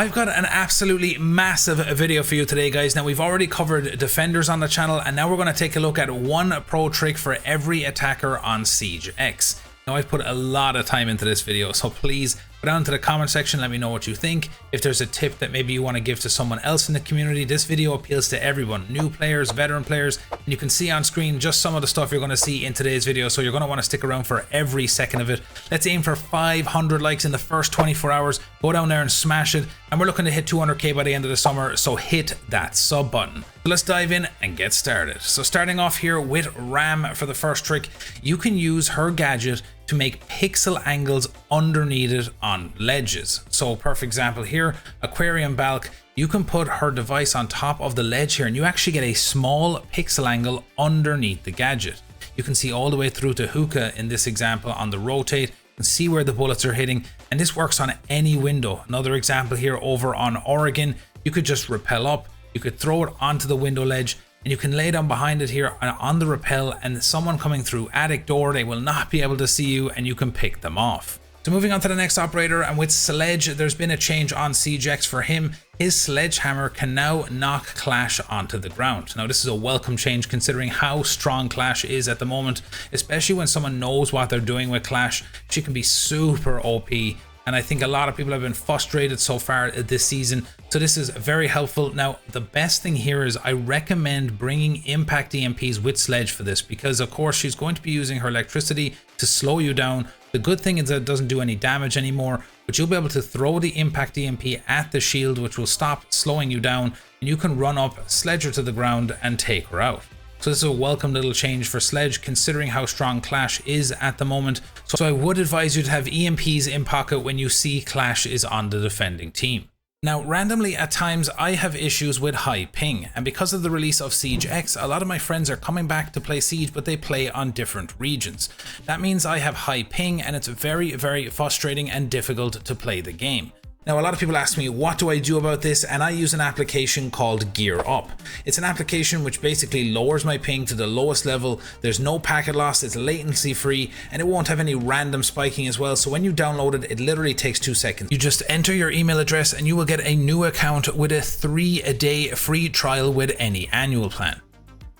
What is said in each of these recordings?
I've got an absolutely massive video for you today, guys. Now, we've already covered defenders on the channel, and now we're going to take a look at one pro trick for every attacker on Siege X. Now, I've put a lot of time into this video, so please go down to the comment section, let me know what you think. If there's a tip that maybe you want to give to someone else in the community, this video appeals to everyone, new players, veteran players, and you can see on screen just some of the stuff you're going to see in today's video, so you're going to want to stick around for every second of it. Let's aim for 500 likes in the first 24 hours. Go down there and smash it, and we're looking to hit 200k by the end of the summer, so hit that sub button. So let's dive in and get started. So starting off here with Ram for the first trick, you can use her gadget to make pixel angles underneath it on ledges. So perfect example here, Aquarium Balk, you can put her device on top of the ledge here and you actually get a small pixel angle underneath the gadget. You can see all the way through to Hookah in this example on the rotate. You can see where the bullets are hitting, and this works on any window. Another example here over on Oregon, you could just rappel up, you could throw it onto the window ledge, and you can lay down behind it here on the rappel, and someone coming through attic door, they will not be able to see you and you can pick them off. So moving on to the next operator, and with Sledge, there's been a change on Siege X for him. His sledgehammer can now knock Clash onto the ground. Now this is a welcome change considering how strong Clash is at the moment, especially when someone knows what they're doing with Clash. She can be super OP. And I think a lot of people have been frustrated so far this season. So this is very helpful. Now, the best thing here is I recommend bringing impact EMPs with Sledge for this, because of course she's going to be using her electricity to slow you down. The good thing is that it doesn't do any damage anymore, but you'll be able to throw the impact EMP at the shield, which will stop slowing you down, and you can run up, sledge her to the ground and take her out. So this is a welcome little change for Sledge considering how strong Clash is at the moment. So I would advise you to have EMPs in pocket when you see Clash is on the defending team. Now, randomly at times I have issues with high ping, and because of the release of Siege X, a lot of my friends are coming back to play Siege, but they play on different regions. That means I have high ping, and it's very, very frustrating and difficult to play the game. Now, a lot of people ask me, what do I do about this? And I use an application called Gear Up. It's an application which basically lowers my ping to the lowest level. There's no packet loss, it's latency free, and it won't have any random spiking as well. So when you download it, it literally takes 2 seconds. You just enter your email address and you will get a new account with a 3-day free trial with any annual plan.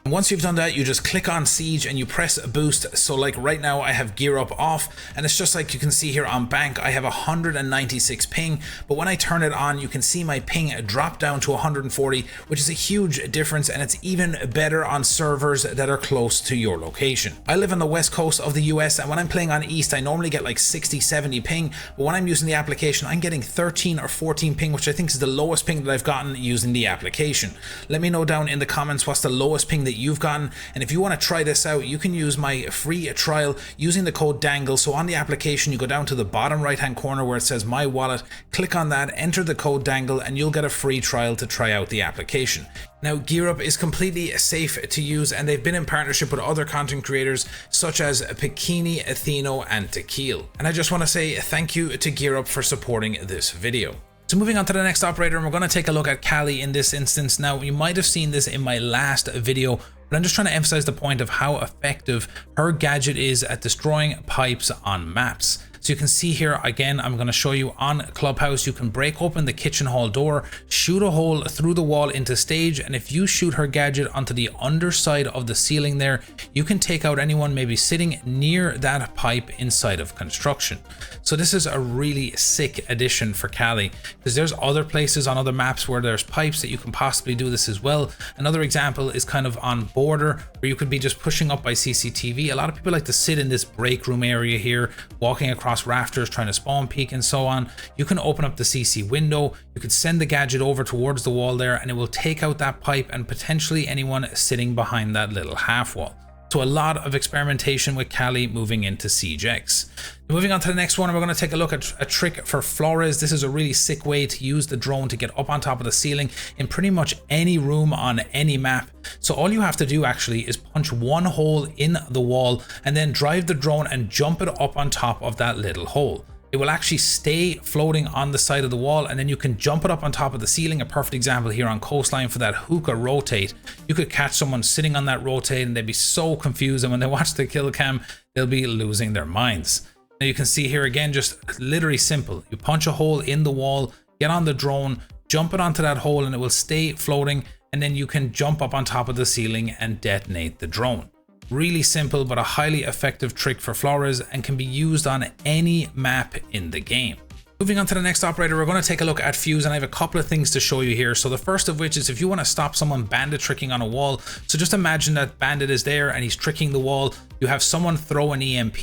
Once you've done that, you just click on Siege and you press boost. So like right now I have Gear Up off, and it's just like you can see here on Bank, I have 196 ping, but when I turn it on, you can see my ping drop down to 140, which is a huge difference, and it's even better on servers that are close to your location. I live on the west coast of the US, and when I'm playing on East, I normally get like 60-70 ping, but when I'm using the application, I'm getting 13 or 14 ping, which I think is the lowest ping that I've gotten using the application. Let me know down in the comments what's the lowest ping that you've gotten, and if you want to try this out, you can use my free trial using the code DANGLE. So on the application, you go down to the bottom right hand corner where it says My Wallet, click on that, enter the code DANGLE, and you'll get a free trial to try out the application. Now, Gear Up is completely safe to use, and they've been in partnership with other content creators such as Pekini, Atheno, and Tequil. And I just want to say thank you to Gear Up for supporting this video. So moving on to the next operator, and we're going to take a look at Kali in this instance. Now, you might have seen this in my last video, but I'm just trying to emphasize the point of how effective her gadget is at destroying pipes on maps. So you can see here, again, I'm going to show you on Clubhouse, you can break open the kitchen hall door, shoot a hole through the wall into stage, and if you shoot her gadget onto the underside of the ceiling there, you can take out anyone maybe sitting near that pipe inside of construction. So this is a really sick addition for Kali, because there's other places on other maps where there's pipes that you can possibly do this as well. Another example is kind of on Border, where you could be just pushing up by CCTV. A lot of people like to sit in this break room area here, walking across rafters, trying to spawn peek and so on. You can open up the CC window, you could send the gadget over towards the wall there, and it will take out that pipe and potentially anyone sitting behind that little half wall. So a lot of experimentation with Kali moving into Siege X. Moving on to the next one, we're going to take a look at a trick for Flores. This is a really sick way to use the drone to get up on top of the ceiling in pretty much any room on any map. So all you have to do actually is punch one hole in the wall and then drive the drone and jump it up on top of that little hole. It will actually stay floating on the side of the wall, and then you can jump it up on top of the ceiling. A perfect example here on Coastline for that hookah rotate. You could catch someone sitting on that rotate and they'd be so confused, and when they watch the kill cam, they'll be losing their minds. Now you can see here again, just literally simple. You punch a hole in the wall, get on the drone, jump it onto that hole, and it will stay floating, and then you can jump up on top of the ceiling and detonate the drone. Really simple, but a highly effective trick for Flores and can be used on any map in the game. Moving on to the next operator, we're going to take a look at Fuze, and I have a couple of things to show you here. So the first of which is if you want to stop someone bandit tricking on a wall. So just imagine that bandit is there and he's tricking the wall. You have someone throw an EMP,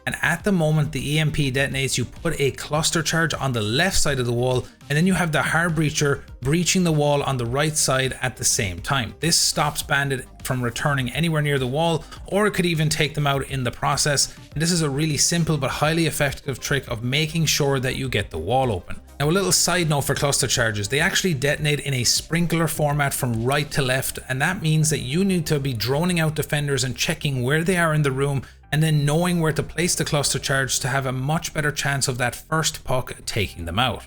and at the moment the EMP detonates, you put a cluster charge on the left side of the wall, and then you have the hard breacher breaching the wall on the right side at the same time. This stops bandit from returning anywhere near the wall, or it could even take them out in the process. And this is a really simple but highly effective trick of making sure that you get the wall open. Now, a little side note for cluster charges, they actually detonate in a sprinkler format from right to left, and that means that you need to be droning out defenders and checking where they are in the room, and then knowing where to place the cluster charge to have a much better chance of that first puck taking them out.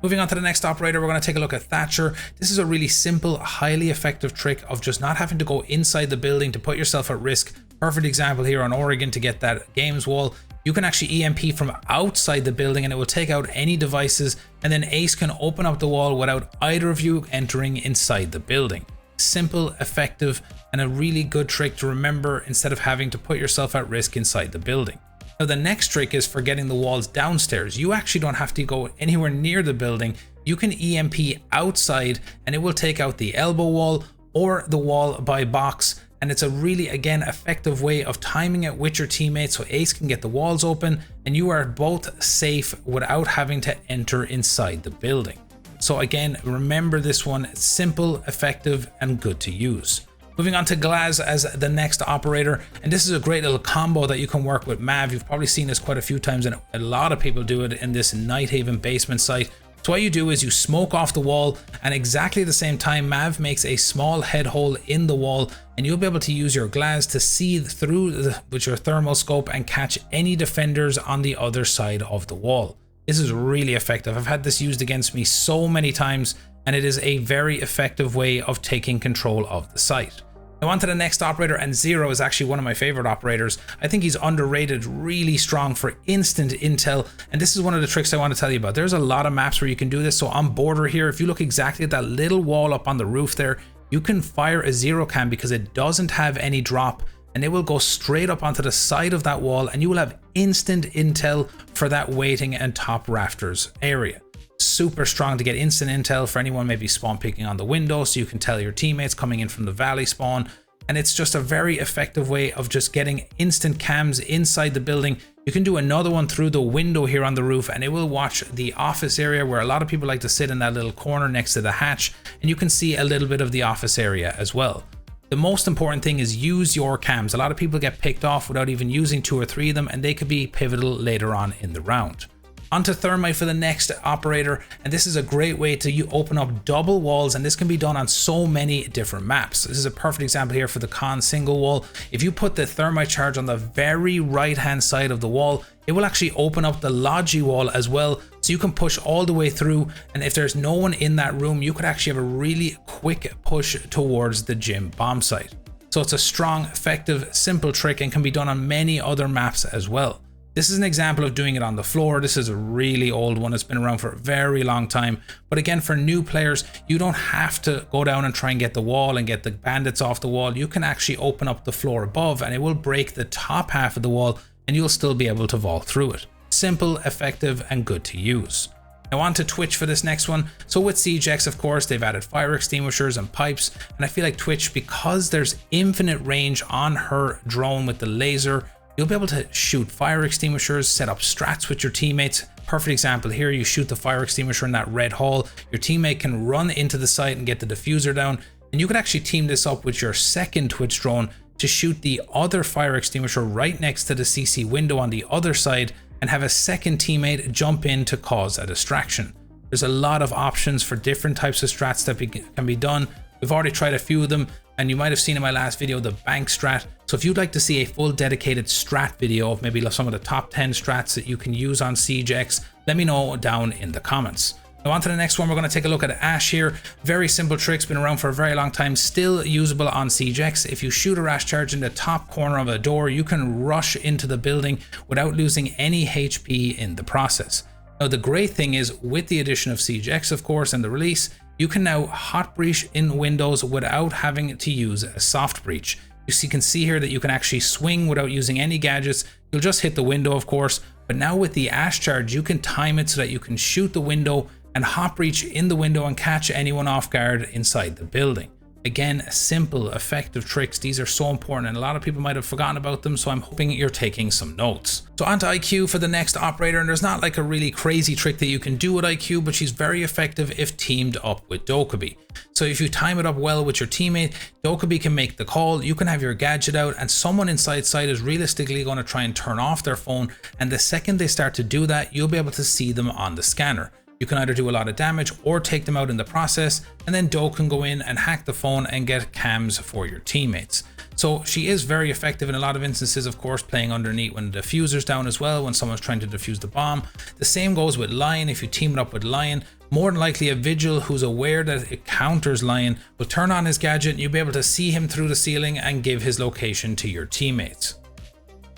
Moving on to the next operator, we're going to take a look at Thatcher. This is a really simple, highly effective trick of just not having to go inside the building to put yourself at risk. Perfect example here on Oregon to get that games wall. You can actually EMP from outside the building and it will take out any devices, and then Ace can open up the wall without either of you entering inside the building. Simple, effective, and a really good trick to remember instead of having to put yourself at risk inside the building. Now the next trick is for getting the walls downstairs. You actually don't have to go anywhere near the building. You can EMP outside and it will take out the elbow wall or the wall by box. And it's a really, again, effective way of timing it with your teammates so Ace can get the walls open and you are both safe without having to enter inside the building. So again, remember this one, it's simple, effective, and good to use. Moving on to Glaz as the next operator, and this is a great little combo that you can work with Mav. You've probably seen this quite a few times and a lot of people do it in this Night Haven basement site. So what you do is you smoke off the wall, and exactly at the same time Mav makes a small head hole in the wall, and you'll be able to use your Glaz to see through with your thermal scope and catch any defenders on the other side of the wall. This is really effective. I've had this used against me so many times, and it is a very effective way of taking control of the site. Now on to the next operator, and Zero is actually one of my favorite operators. I think he's underrated, really strong for instant intel, and this is one of the tricks I want to tell you about. There's a lot of maps where you can do this. So on Border here, if you look exactly at that little wall up on the roof there, you can fire a Zero cam because it doesn't have any drop, and it will go straight up onto the side of that wall, and you will have instant intel for that waiting and top rafters area. Super strong to get instant intel for anyone maybe spawn picking on the window, so you can tell your teammates coming in from the valley spawn. And it's just a very effective way of just getting instant cams inside the building. You can do another one through the window here on the roof, and it will watch the office area where a lot of people like to sit in that little corner next to the hatch, and you can see a little bit of the office area as well. The most important thing is use your cams. A lot of people get picked off without even using 2 or 3 of them, and they could be pivotal later on in the round. Onto Thermite for the next operator, and this is a great way to open up double walls, and this can be done on so many different maps. This is a perfect example here for the con single wall. If you put the Thermite charge on the very right hand side of the wall, it will actually open up the Logi wall as well, so you can push all the way through, and if there's no one in that room, you could actually have a really quick push towards the gym bomb site. So it's a strong, effective, simple trick and can be done on many other maps as well. This is an example of doing it on the floor. This is a really old one. It's been around for a very long time. But again, for new players, you don't have to go down and try and get the wall and get the bandits off the wall. You can actually open up the floor above and it will break the top half of the wall and you'll still be able to vault through it. Simple, effective, and good to use. Now on to Twitch for this next one. So with SiegeX, of course, they've added fire extinguishers and pipes. And I feel like Twitch, because there's infinite range on her drone with the laser, you'll be able to shoot fire extinguishers, set up strats with your teammates. Perfect example here, you shoot the fire extinguisher in that red hole, your teammate can run into the site and get the diffuser down, and you could actually team this up with your second Twitch drone to shoot the other fire extinguisher right next to the CC window on the other side and have a second teammate jump in to cause a distraction. There's a lot of options for different types of strats that can be done. We've already tried a few of them, and you might have seen in my last video the bank strat. So if you'd like to see a full dedicated strat video of maybe some of the top 10 strats that you can use on SiegeX, let me know down in the comments. Now on to the next one, we're going to take a look at Ash here. Very simple tricks, been around for a very long time, still usable on SiegeX. If you shoot a Ash charge in the top corner of a door, you can rush into the building without losing any HP in the process. Now the great thing is with the addition of Siege X of course and the release, you can now hot breach in windows without having to use a soft breach. You can see here that you can actually swing without using any gadgets. You'll just hit the window of course, but now with the Ash Charge you can time it so that you can shoot the window and hot breach in the window and catch anyone off guard inside the building. Again, simple, effective tricks. These are so important and a lot of people might have forgotten about them, so I'm hoping you're taking some notes. So onto IQ for the next operator, and there's not like a really crazy trick that you can do with IQ, but she's very effective if teamed up with Dokkaebi. So if you time it up well with your teammate, Dokkaebi can make the call, you can have your gadget out, and someone inside sight is realistically going to try and turn off their phone, and the second they start to do that, you'll be able to see them on the scanner. You can either do a lot of damage or take them out in the process, and then Dokk can go in and hack the phone and get cams for your teammates. So she is very effective in a lot of instances, of course, playing underneath when the diffuser's down as well, when someone's trying to defuse the bomb. The same goes with Lion. If you team it up with Lion, more than likely a Vigil who's aware that it counters Lion will turn on his gadget and you'll be able to see him through the ceiling and give his location to your teammates.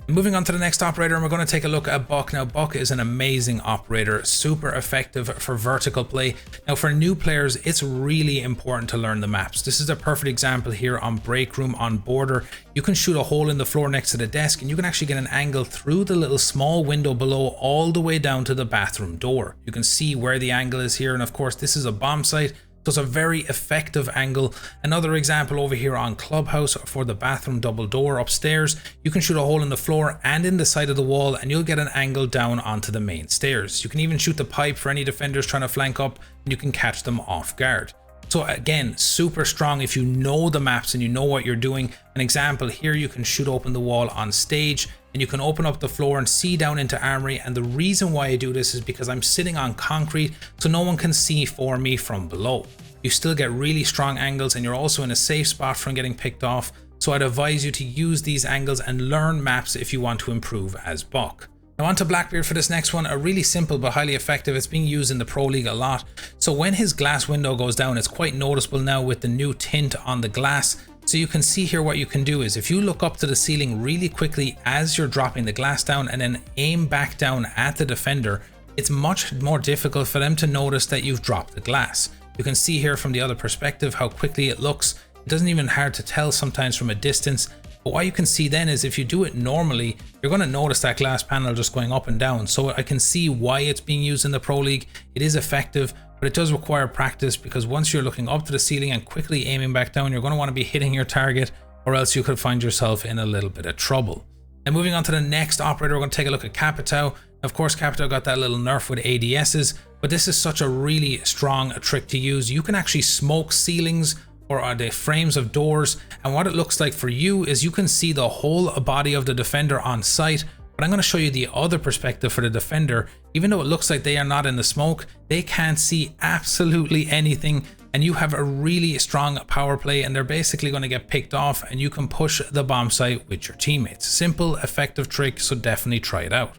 Moving on to the next operator, and we're going to take a look at Buck. Now Buck is an amazing operator, super effective for vertical play. Now for new players, it's really important to learn the maps. This is a perfect example here on Break Room on Border. You can shoot a hole in the floor next to the desk and you can actually get an angle through the little small window below all the way down to the bathroom door. You can see where the angle is here, and of course this is a bomb site. So it's a very effective angle. Another example over here on Clubhouse for the bathroom double door upstairs. You can shoot a hole in the floor and in the side of the wall and you'll get an angle down onto the main stairs. You can even shoot the pipe for any defenders trying to flank up and you can catch them off guard. So again, super strong if you know the maps and you know what you're doing. An example here, you can shoot open the wall on stage and you can open up the floor and see down into Armory. And the reason why I do this is because I'm sitting on concrete so no one can see for me from below. You still get really strong angles and you're also in a safe spot from getting picked off. So I'd advise you to use these angles and learn maps if you want to improve as Buck. Now on to Blackbeard for this next one, a really simple but highly effective. It's being used in the Pro League a lot. So when his glass window goes down, it's quite noticeable now with the new tint on the glass. So you can see here what you can do is if you look up to the ceiling really quickly as you're dropping the glass down and then aim back down at the defender, it's much more difficult for them to notice that you've dropped the glass. You can see here from the other perspective how quickly it looks. It doesn't even hard to tell sometimes from a distance. But what you can see then is if you do it normally, you're going to notice that glass panel just going up and down. So I can see why it's being used in the Pro League. It is effective, but it does require practice because once you're looking up to the ceiling and quickly aiming back down, you're going to want to be hitting your target or else you could find yourself in a little bit of trouble. And moving on to the next operator, we're going to take a look at Capitao. Of course, Capitao got that little nerf with ADSs, but this is such a really strong trick to use. You can actually smoke ceilings or the frames of doors, and what it looks like for you is you can see the whole body of the defender on site. But I'm going to show you the other perspective for the defender. Even though it looks like they are not in the smoke, they can't see absolutely anything, and you have a really strong power play and they're basically going to get picked off and you can push the bomb site with your teammates. Simple, effective trick, so definitely try it out.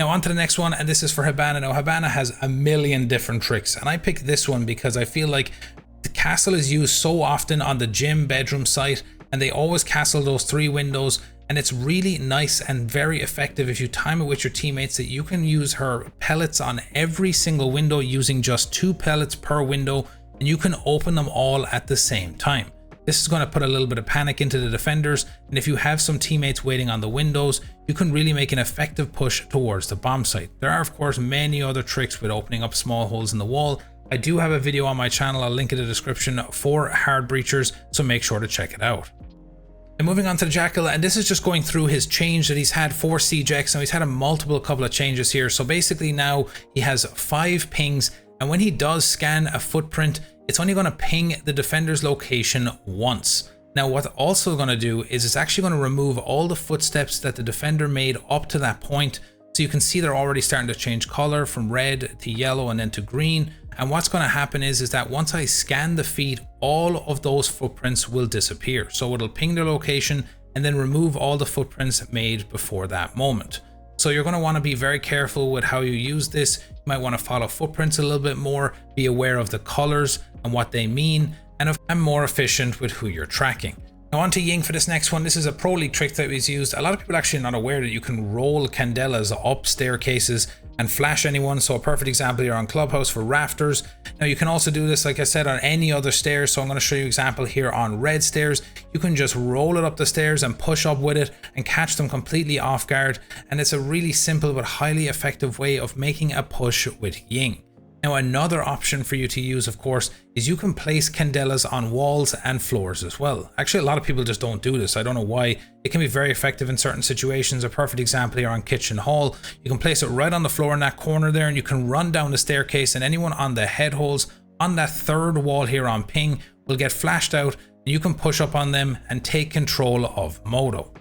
Now on to the next one, and this is for Hibana. Now Hibana has a million different tricks, and I picked this one because I feel like the castle is used so often on the gym bedroom site, and they always castle those 3 windows, and it's really nice and very effective if you time it with your teammates that you can use her pellets on every single window using just 2 pellets per window, and you can open them all at the same time. This is going to put a little bit of panic into the defenders, and if you have some teammates waiting on the windows, you can really make an effective push towards the bomb site. There are of course many other tricks with opening up small holes in the wall. I do have a video on my channel, I'll link in the description for hard breachers, so make sure to check it out. And moving on to the Jackal, and this is just going through his change that he's had for Siege X. Now he's had a couple of changes here. So basically now he has 5 pings, and when he does scan a footprint, it's only going to ping the defender's location once. Now what it's also going to do is it's actually going to remove all the footsteps that the defender made up to that point. So you can see they're already starting to change color from red to yellow and then to green. And what's going to happen is that once I scan the feed, all of those footprints will disappear. So it'll ping their location and then remove all the footprints made before that moment. So you're going to want to be very careful with how you use this. You might want to follow footprints a little bit more, be aware of the colors and what they mean, and more efficient with who you're tracking. Now on to Ying for this next one. This is a Pro League trick that was used. A lot of people actually are not aware that you can roll candelas up staircases, and flash anyone. So a perfect example here on Clubhouse for rafters. Now you can also do this, like I said, on any other stairs. So I'm going to show you an example here on red stairs. You can just roll it up the stairs and push up with it and catch them completely off guard. And it's a really simple but highly effective way of making a push with Ying. Now another option for you to use, of course, is you can place candelas on walls and floors as well. Actually, a lot of people just don't do this. I don't know why. It can be very effective in certain situations. A perfect example here on kitchen hall. You can place it right on the floor in that corner there, and you can run down the staircase, and anyone on the head holes on that third wall here on ping will get flashed out, and you can push up on them and take control of Moto.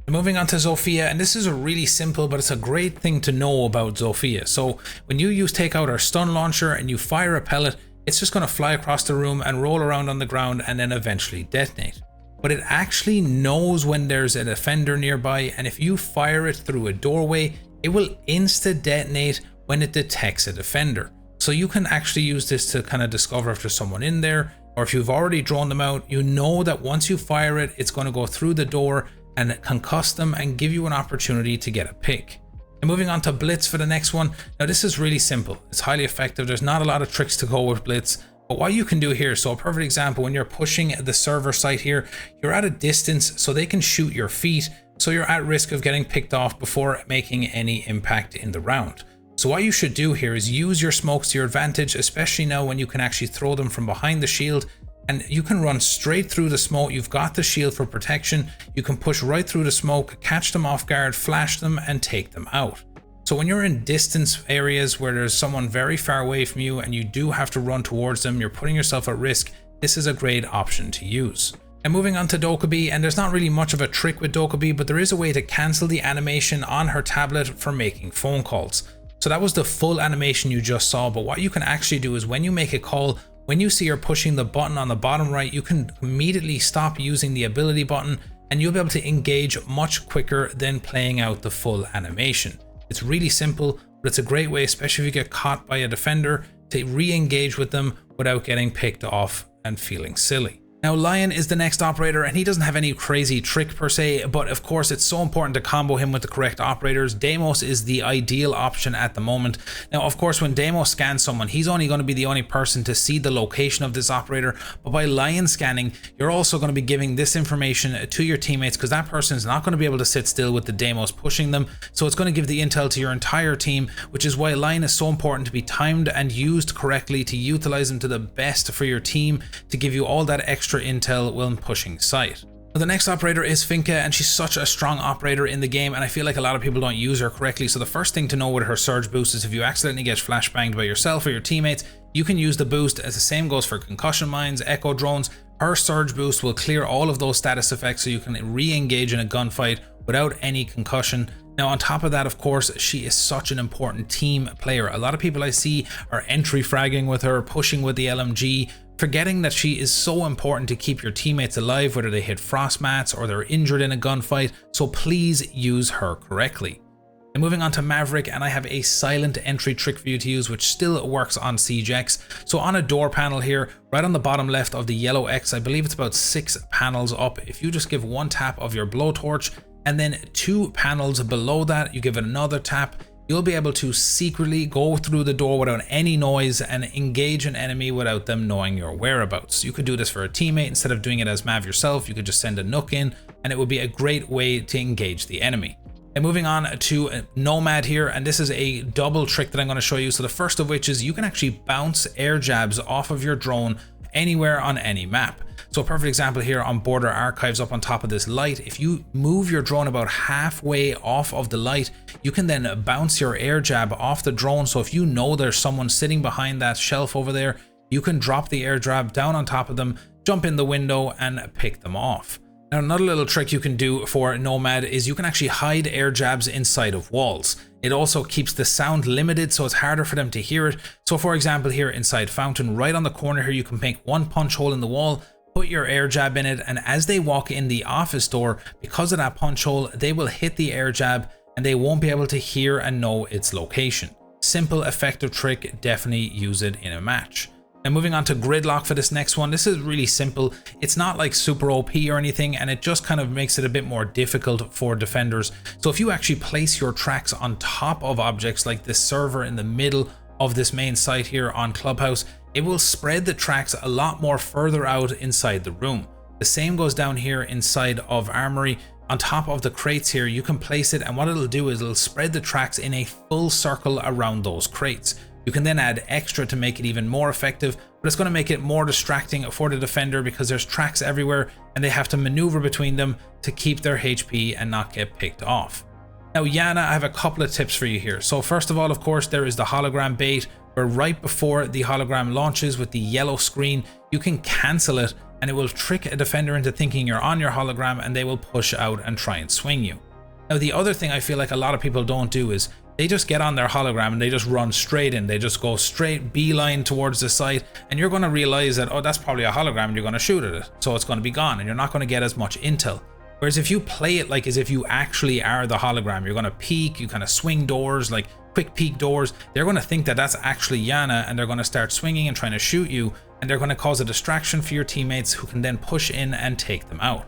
Moving on to Zofia, and this is a really simple, but it's a great thing to know about Zofia. So when you take out our stun launcher and you fire a pellet, it's just going to fly across the room and roll around on the ground and then eventually detonate. But it actually knows when there's a defender nearby, and if you fire it through a doorway, it will insta detonate when it detects a defender. So you can actually use this to kind of discover if there's someone in there, or if you've already drawn them out, you know that once you fire it, it's going to go through the door and concuss them and give you an opportunity to get a pick. And moving on to Blitz for the next one. Now this is really simple. It's highly effective. There's not a lot of tricks to go with Blitz, but what you can do here, so a perfect example, when you're pushing the server site here, you're at a distance so they can shoot your feet, so you're at risk of getting picked off before making any impact in the round. So what you should do here is use your smokes to your advantage, especially now when you can actually throw them from behind the shield. And you can run straight through the smoke. You've got the shield for protection. You can push right through the smoke, catch them off guard, flash them, and take them out. So when you're in distance areas where there's someone very far away from you and you do have to run towards them, you're putting yourself at risk, this is a great option to use. And moving on to Dokkaebi, and there's not really much of a trick with Dokkaebi, but there is a way to cancel the animation on her tablet for making phone calls. So that was the full animation you just saw, but what you can actually do is when you make a call, when you see her pushing the button on the bottom right, you can immediately stop using the ability button and you'll be able to engage much quicker than playing out the full animation. It's really simple, but it's a great way, especially if you get caught by a defender, to re-engage with them without getting picked off and feeling silly. Now Lion is the next operator, and he doesn't have any crazy trick per se, but of course it's so important to combo him with the correct operators. Deimos is the ideal option at the moment. Now of course when Deimos scans someone, he's only going to be the only person to see the location of this operator, but by Lion scanning, you're also going to be giving this information to your teammates, because that person is not going to be able to sit still with the Deimos pushing them, so it's going to give the intel to your entire team, which is why Lion is so important to be timed and used correctly to utilize them to the best for your team, to give you all that extra intel when pushing site. The next operator is Finka, and she's such a strong operator in the game, and I feel like a lot of people don't use her correctly. So the first thing to know with her surge boost is if you accidentally get flashbanged by yourself or your teammates, you can use the boost, as the same goes for concussion mines, echo drones. Her surge boost will clear all of those status effects so you can re-engage in a gunfight without any concussion. Now on top of that, of course, she is such an important team player. A lot of people I see are entry fragging with her, pushing with the LMG, forgetting that she is so important to keep your teammates alive, whether they hit frost mats or they're injured in a gunfight, so please use her correctly. And moving on to Maverick, and I have a silent entry trick for you to use, which still works on Siege X. So on a door panel here, right on the bottom left of the yellow X, I believe it's about 6 panels up, if you just give one tap of your blowtorch, and then 2 panels below that, you give it another tap, you'll be able to secretly go through the door without any noise and engage an enemy without them knowing your whereabouts. You could do this for a teammate. Instead of doing it as Mav yourself, you could just send a Nokk in, and it would be a great way to engage the enemy. And moving on to Nomad here, and this is a double trick that I'm going to show you. So the first of which is you can actually bounce air jabs off of your drone anywhere on any map. So a perfect example here on Border Archives up on top of this light, if you move your drone about halfway off of the light, you can then bounce your air jab off the drone. So if you know there's someone sitting behind that shelf over there, you can drop the air jab down on top of them, jump in the window and pick them off. Now another little trick you can do for Nomad is you can actually hide air jabs inside of walls. It also keeps the sound limited, so it's harder for them to hear it. So for example here inside Fountain, right on the corner here, you can make one punch hole in the wall, put your air jab in it, and as they walk in the office door, because of that punch hole, they will hit the air jab and they won't be able to hear and know its location. Simple, effective trick, definitely use it in a match. And moving on to Gridlock for this next one, this is really simple. It's not like super OP or anything, and it just kind of makes it a bit more difficult for defenders. So if you actually place your tracks on top of objects like this server in the middle of this main site here on Clubhouse, it will spread the tracks a lot more further out inside the room. The same goes down here inside of Armory. On top of the crates here, you can place it, and what it'll do is it'll spread the tracks in a full circle around those crates. You can then add extra to make it even more effective, but it's going to make it more distracting for the defender because there's tracks everywhere and they have to maneuver between them to keep their HP and not get picked off. Now Iana, I have a couple of tips for you here. So first of all, of course, there is the hologram bait, where right before the hologram launches with the yellow screen, you can cancel it and it will trick a defender into thinking you're on your hologram and they will push out and try and swing you. Now the other thing I feel like a lot of people don't do is they just get on their hologram and they just run straight in. They just go straight beeline towards the site, and you're going to realize that, oh, that's probably a hologram, and you're going to shoot at it. So it's going to be gone and you're not going to get as much intel. Whereas if you play it like as if you actually are the hologram, you're going to peek, you kind of swing doors, like quick peek doors, they're going to think that that's actually Iana, and they're going to start swinging and trying to shoot you, and they're going to cause a distraction for your teammates who can then push in and take them out.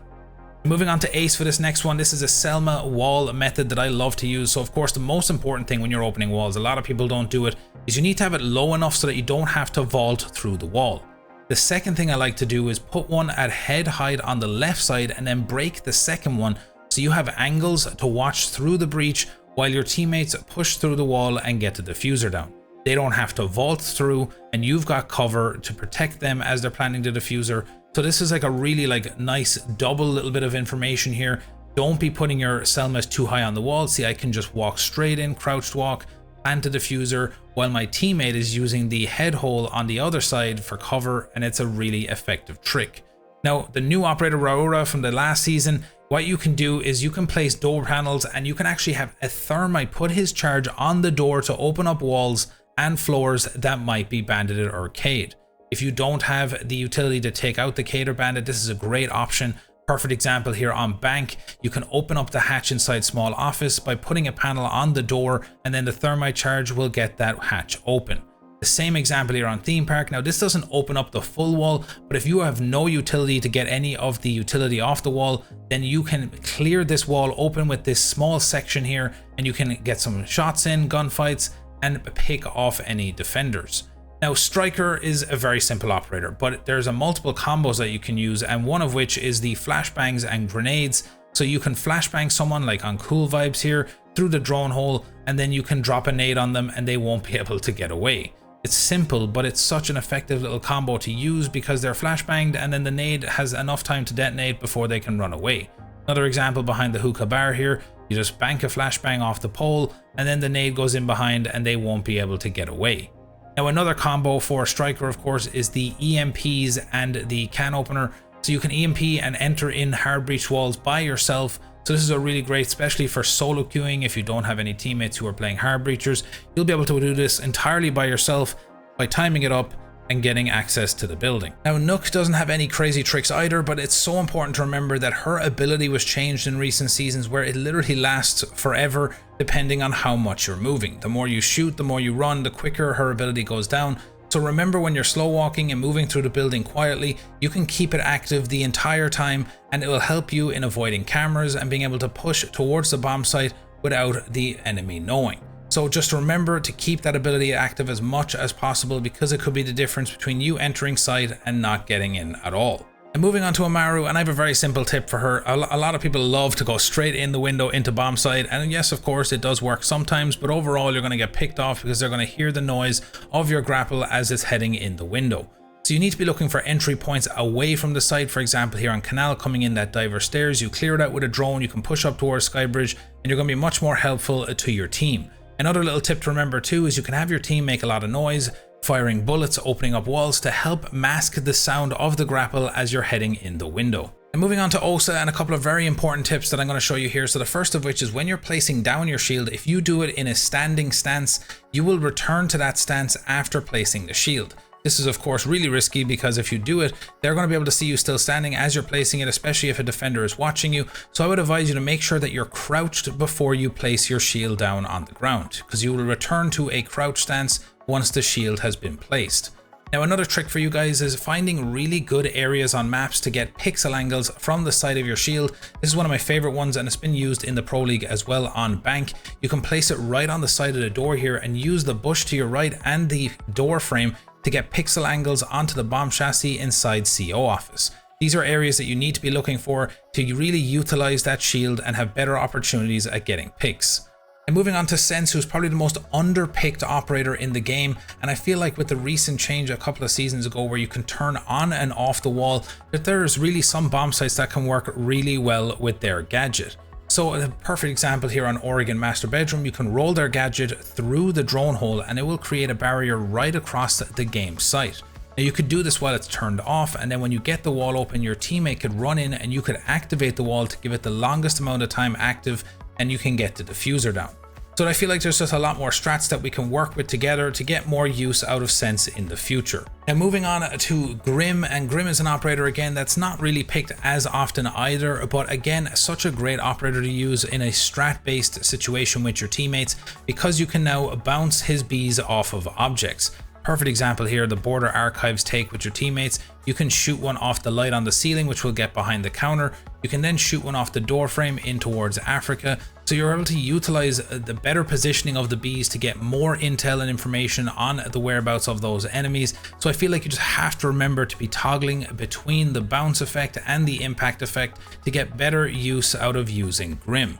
Moving on to Ace for this next one, this is a Selma wall method that I love to use. So of course the most important thing when you're opening walls, a lot of people don't do it, is you need to have it low enough so that you don't have to vault through the wall. The second thing I like to do is put one at head height on the left side and then break the second one so you have angles to watch through the breach while your teammates push through the wall and get the diffuser down. They don't have to vault through, and you've got cover to protect them as they're planning the diffuser. So this is like a really nice double little bit of information here. Don't be putting your Selmas too high on the wall. See, I can just walk straight in, crouched walk, plant the diffuser, while my teammate is using the head hole on the other side for cover, and it's a really effective trick. Now, the new operator Rauora from the last season, what you can do is you can place door panels, and you can actually have a Thermite put his charge on the door to open up walls and floors that might be bandited or K'd. If you don't have the utility to take out the K'd or bandit, this is a great option. Perfect example here on Bank. You can open up the hatch inside small office by putting a panel on the door, and then the Thermite charge will get that hatch open. The same example here on Theme Park. Now this doesn't open up the full wall, but if you have no utility to get any of the utility off the wall, then you can clear this wall open with this small section here, and you can get some shots in, gunfights, and pick off any defenders. Now Striker is a very simple operator, but there's a multiple combos that you can use, and one of which is the flashbangs and grenades. So you can flashbang someone like on Cool Vibes here through the drone hole, and then you can drop a nade on them and they won't be able to get away. It's simple, but it's such an effective little combo to use because they're flashbanged and then the nade has enough time to detonate before they can run away. Another example behind the hookah bar here, you just bank a flashbang off the pole and then the nade goes in behind and they won't be able to get away. Now another combo for Striker, of course, is the EMPs and the can opener. So you can EMP and enter in hard breach walls by yourself. So this is a really great, especially for solo queuing. If you don't have any teammates who are playing hard breachers, you'll be able to do this entirely by yourself by timing it up and getting access to the building. Now Nokk doesn't have any crazy tricks either, but it's so important to remember that her ability was changed in recent seasons where it literally lasts forever depending on how much you're moving. The more you shoot, the more you run, the quicker her ability goes down. So remember, when you're slow walking and moving through the building quietly, you can keep it active the entire time and it will help you in avoiding cameras and being able to push towards the bomb site without the enemy knowing. So just remember to keep that ability active as much as possible because it could be the difference between you entering site and not getting in at all. And moving on to Amaru, and I have a very simple tip for her. A lot of people love to go straight in the window into bomb site, and yes, of course, it does work sometimes, but overall you're going to get picked off because they're going to hear the noise of your grapple as it's heading in the window. So you need to be looking for entry points away from the site. For example, here on Canal, coming in that diver stairs, you clear it out with a drone, you can push up towards Skybridge, and you're going to be much more helpful to your team. Another little tip to remember too is you can have your team make a lot of noise, firing bullets, opening up walls to help mask the sound of the grapple as you're heading in the window. And moving on to Osa, and a couple of very important tips that I'm going to show you here. So the first of which is when you're placing down your shield, if you do it in a standing stance, you will return to that stance after placing the shield. This is of course really risky because if you do it, they're going to be able to see you still standing as you're placing it, especially if a defender is watching you. So I would advise you to make sure that you're crouched before you place your shield down on the ground, because you will return to a crouch stance once the shield has been placed. Now another trick for you guys is finding really good areas on maps to get pixel angles from the side of your shield. This is one of my favorite ones and it's been used in the Pro League as well on Bank. You can place it right on the side of the door here and use the bush to your right and the door frame to get pixel angles onto the bomb chassis inside CO office. These are areas that you need to be looking for to really utilize that shield and have better opportunities at getting picks. And moving on to Sens, who's probably the most underpicked operator in the game, and I feel like with the recent change a couple of seasons ago where you can turn on and off the wall, that there's really some bomb sites that can work really well with their gadget. So a perfect example here on Oregon Master Bedroom, you can roll their gadget through the drone hole and it will create a barrier right across the game site. Now you could do this while it's turned off, and then when you get the wall open, your teammate could run in and you could activate the wall to give it the longest amount of time active, and you can get the diffuser down. So I feel like there's just a lot more strats that we can work with together to get more use out of Sens in the future. Now moving on to Grim, and Grim is an operator again that's not really picked as often either, but again such a great operator to use in a strat based situation with your teammates because you can now bounce his bees off of objects. Perfect example here, the border archives take with your teammates. You can shoot one off the light on the ceiling, which will get behind the counter. You can then shoot one off the door frame in towards Africa. So you're able to utilize the better positioning of the bees to get more intel and information on the whereabouts of those enemies. So I feel like you just have to remember to be toggling between the bounce effect and the impact effect to get better use out of using Grim.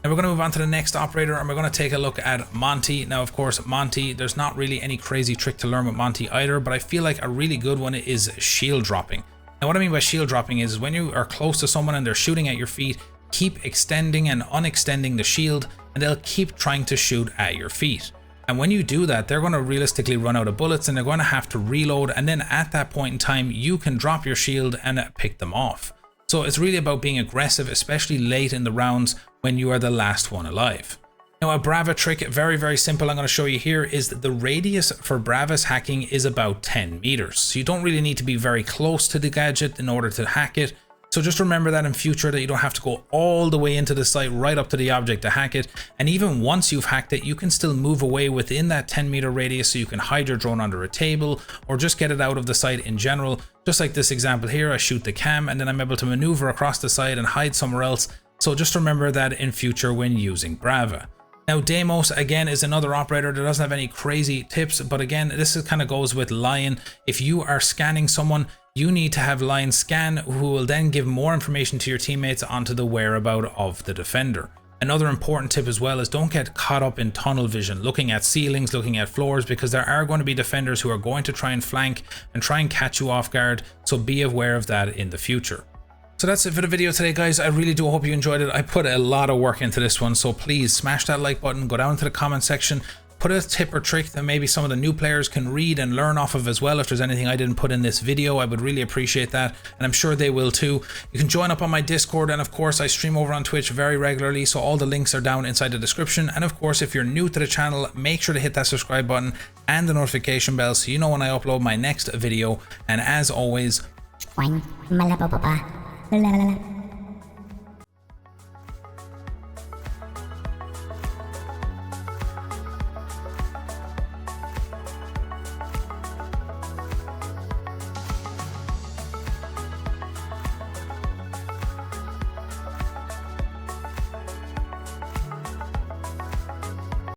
Now we're going to move on to the next operator and we're going to take a look at Monty. Now of course Monty, there's not really any crazy trick to learn with Monty either, but I feel like a really good one is shield dropping. Now what I mean by shield dropping is when you are close to someone and they're shooting at your feet, keep extending and unextending the shield and they'll keep trying to shoot at your feet. And when you do that, they're going to realistically run out of bullets and they're going to have to reload, and then at that point in time you can drop your shield and pick them off. So it's really about being aggressive, especially late in the rounds when you are the last one alive. Now a Brava trick, very simple, I'm going to show you here, is that the radius for Brava's hacking is about 10 meters. So you don't really need to be very close to the gadget in order to hack it. So just remember that in future that you don't have to go all the way into the site right up to the object to hack it. And even once you've hacked it, you can still move away within that 10-meter radius so you can hide your drone under a table or just get it out of the site in general. Just like this example here, I shoot the cam and then I'm able to maneuver across the site and hide somewhere else. So just remember that in future when using Brava. Now Deimos again is another operator that doesn't have any crazy tips, but again this kind of goes with Lion. If you are scanning someone, you need to have Lion scan, who will then give more information to your teammates onto the whereabout of the defender. Another important tip as well is don't get caught up in tunnel vision, looking at ceilings, looking at floors, because there are going to be defenders who are going to try and flank and try and catch you off guard, so be aware of that in the future. So that's it for the video today, guys. I really do hope you enjoyed it. I put a lot of work into this one, so please smash that like button, go down to the comment section, put a tip or trick that maybe some of the new players can read and learn off of as well. If there's anything I didn't put in this video, I would really appreciate that, and I'm sure they will too. You can join up on my Discord, and of course I stream over on Twitch very regularly, so all the links are down inside the description. And of course, if you're new to the channel, make sure to hit that subscribe button and the notification bell so you know when I upload my next video. And as always,